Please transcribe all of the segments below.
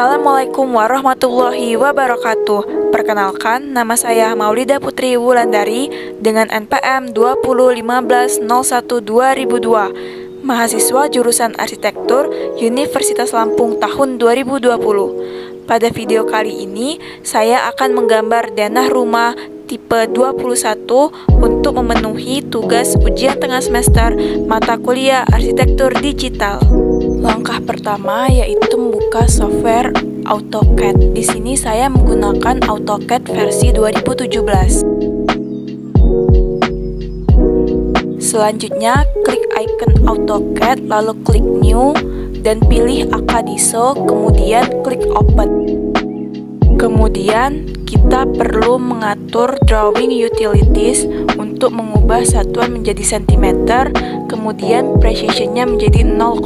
Assalamualaikum warahmatullahi wabarakatuh. Perkenalkan, nama saya Maulida Putri Wulandari dengan NPM 201501-2002, mahasiswa jurusan Arsitektur Universitas Lampung tahun 2020. Pada video kali ini, saya akan menggambar denah rumah tipe 21 untuk memenuhi tugas ujian tengah semester mata kuliah Arsitektur Digital. Langkah pertama yaitu membuka software AutoCAD. Di sini saya menggunakan AutoCAD versi 2017. Selanjutnya, klik icon AutoCAD, lalu klik New, dan pilih Akadiso, kemudian klik Open. Kemudian, kita perlu mengatur drawing utilities untuk mengubah satuan menjadi cm, kemudian precision-nya menjadi 0,00.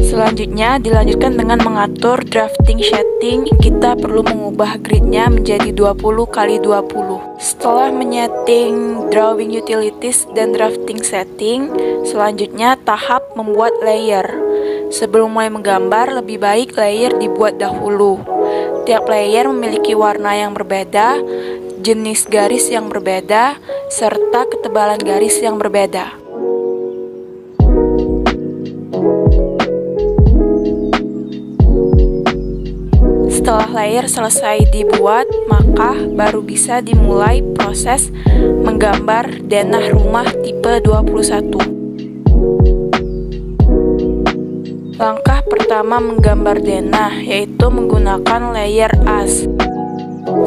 Selanjutnya, dilanjutkan dengan mengatur drafting shading. Kita perlu mengubah grid-nya menjadi 20x20. Setelah menyeting drawing utilities dan drafting setting, selanjutnya tahap membuat layer. Sebelum mulai menggambar, lebih baik layer dibuat dahulu. Tiap layer memiliki warna yang berbeda, jenis garis yang berbeda, serta ketebalan garis yang berbeda. Setelah layer selesai dibuat, maka baru bisa dimulai proses menggambar denah rumah tipe 21. Langkah pertama menggambar denah yaitu menggunakan layer as.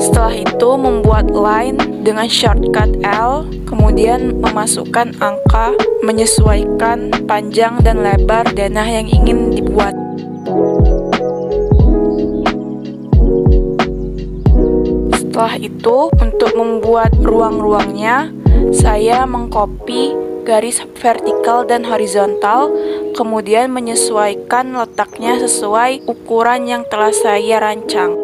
Setelah itu membuat line dengan shortcut L, kemudian memasukkan angka menyesuaikan panjang dan lebar denah yang ingin dibuat. Setelah itu, untuk membuat ruang-ruangnya, saya mengcopy garis vertikal dan horizontal, kemudian menyesuaikan letaknya sesuai ukuran yang telah saya rancang.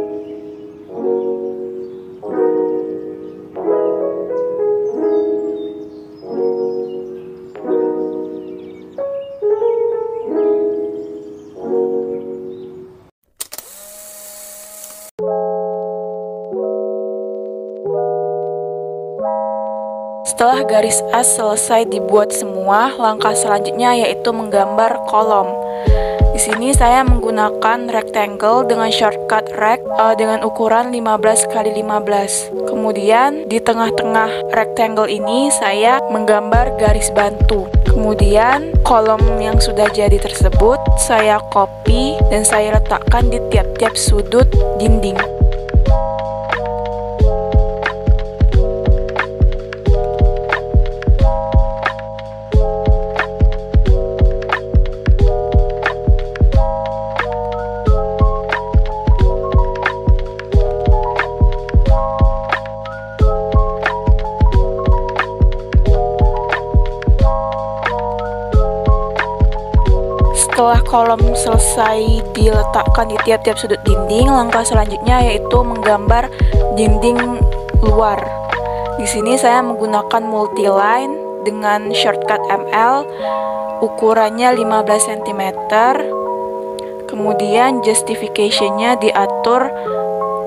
Setelah garis as selesai dibuat semua, langkah selanjutnya yaitu menggambar kolom. Di sini saya menggunakan rectangle dengan shortcut rect dengan ukuran 15x15. Kemudian di tengah-tengah rectangle ini saya menggambar garis bantu. Kemudian kolom yang sudah jadi tersebut saya copy dan saya letakkan di tiap-tiap sudut dinding. Setelah kolom selesai diletakkan di tiap-tiap sudut dinding, langkah selanjutnya yaitu menggambar dinding luar. Di sini saya menggunakan multi-line dengan shortcut ML, ukurannya 15 cm. Kemudian justification-nya diatur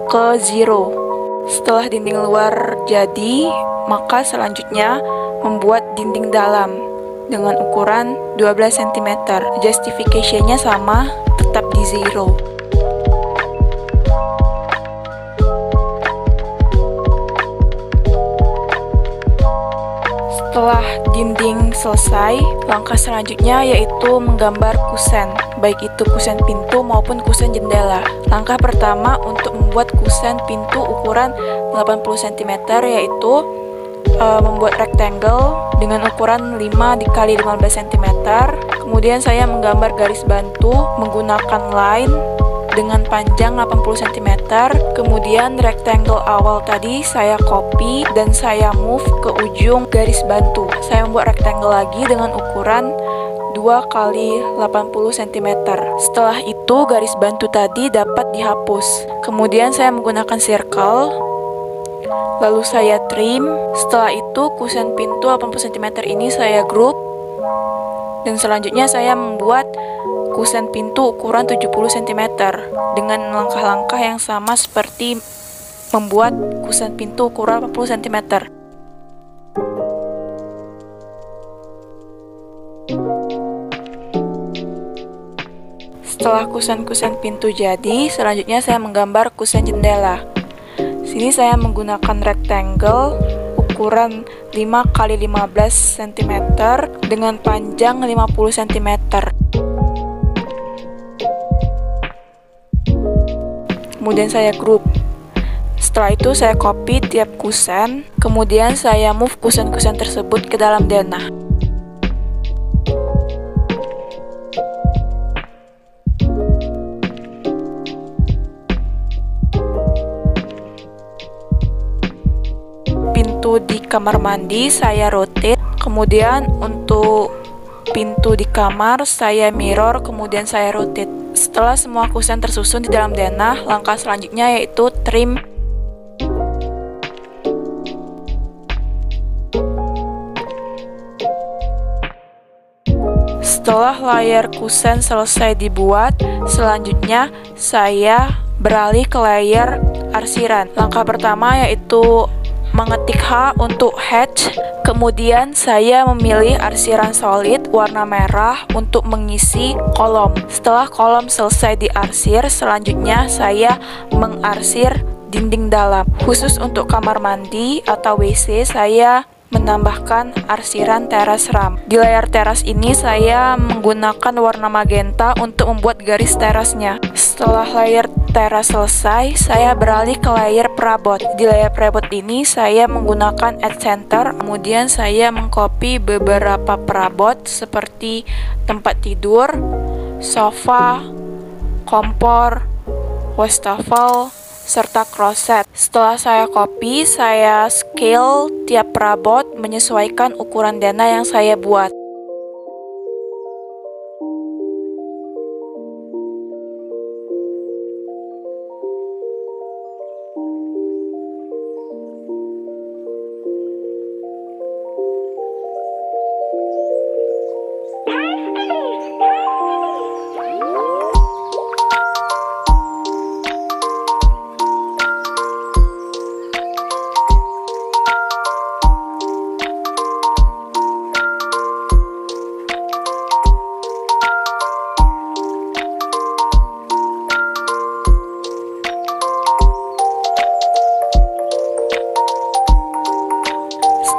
ke 0. Setelah dinding luar jadi, maka selanjutnya membuat dinding dalam dengan ukuran 12 cm. Justification-nya sama, tetap di 0. Setelah dinding selesai, langkah selanjutnya yaitu menggambar kusen, baik itu kusen pintu maupun kusen jendela. Langkah pertama untuk membuat kusen pintu ukuran 80 cm yaitu membuat rectangle dengan ukuran 5x15 cm. Kemudian saya menggambar garis bantu menggunakan line dengan panjang 80 cm. Kemudian rectangle awal tadi saya copy dan saya move ke ujung garis bantu. Saya membuat rectangle lagi dengan ukuran 2x80 cm. Setelah itu garis bantu tadi dapat dihapus. Kemudian saya menggunakan circle, lalu saya trim. Setelah itu kusen pintu 80 cm ini saya group. Dan selanjutnya saya membuat kusen pintu ukuran 70 cm dengan langkah-langkah yang sama seperti membuat kusen pintu ukuran 40 cm. Setelah kusen-kusen pintu jadi, selanjutnya saya menggambar kusen jendela. Sini saya menggunakan rectangle ukuran 5x15 cm dengan panjang 50 cm. Kemudian saya group. Setelah itu saya copy tiap kusen, kemudian saya move kusen-kusen tersebut ke dalam denah. Pintu di kamar mandi saya rotate, kemudian untuk pintu di kamar saya mirror, kemudian saya rotate. Setelah semua kusen tersusun di dalam denah, langkah selanjutnya yaitu trim. Setelah layar kusen selesai dibuat, selanjutnya saya beralih ke layar arsiran. Langkah pertama yaitu mengetik H untuk hatch, kemudian saya memilih arsiran solid warna merah untuk mengisi kolom. Setelah kolom selesai diarsir, selanjutnya saya mengarsir dinding dalam. Khusus untuk kamar mandi atau WC, saya menambahkan arsiran teras ram. Di layar teras ini saya menggunakan warna magenta untuk membuat garis terasnya. Setelah layar teras selesai, saya beralih ke layar perabot. Di layar perabot ini saya menggunakan add center, kemudian saya mengcopy beberapa perabot seperti tempat tidur, sofa, kompor, wastafel, serta kloset. Setelah saya copy, saya scale tiap perabot menyesuaikan ukuran denah yang saya buat.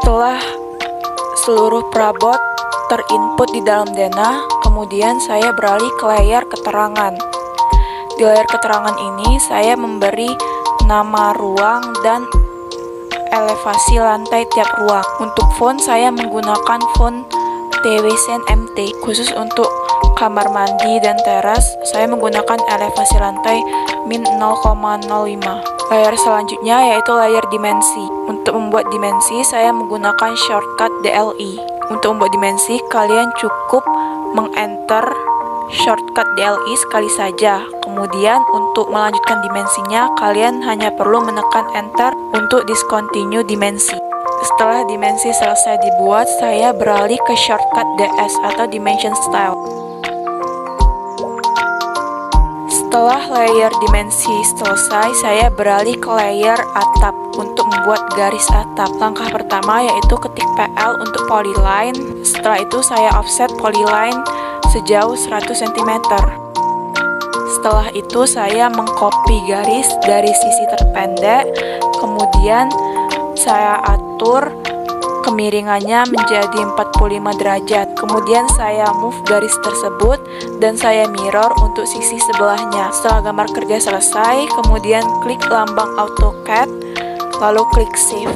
Setelah seluruh perabot terinput di dalam denah, kemudian saya beralih ke layar keterangan. Di layar keterangan ini saya memberi nama ruang dan elevasi lantai tiap ruang. Untuk font saya menggunakan font TWCN MT. Khusus untuk kamar mandi dan teras, saya menggunakan elevasi lantai min 0,05. Layar selanjutnya yaitu layar dimensi. Untuk membuat dimensi, saya menggunakan shortcut DLI. Untuk membuat dimensi, kalian cukup meng-enter shortcut DLI sekali saja. Kemudian untuk melanjutkan dimensinya, kalian hanya perlu menekan enter untuk discontinue dimensi. Setelah dimensi selesai dibuat, saya beralih ke shortcut DS atau Dimension Style. Setelah layer dimensi selesai, saya beralih ke layer atap untuk membuat garis atap. Langkah pertama yaitu ketik PL untuk polyline. Setelah itu saya offset polyline sejauh 100 cm. Setelah itu saya mengcopy garis dari sisi terpendek, kemudian saya atur kemiringannya menjadi 45 derajat. Kemudian saya move garis tersebut dan saya mirror untuk sisi sebelahnya. Setelah gambar kerja selesai, kemudian klik lambang AutoCAD, lalu klik Save.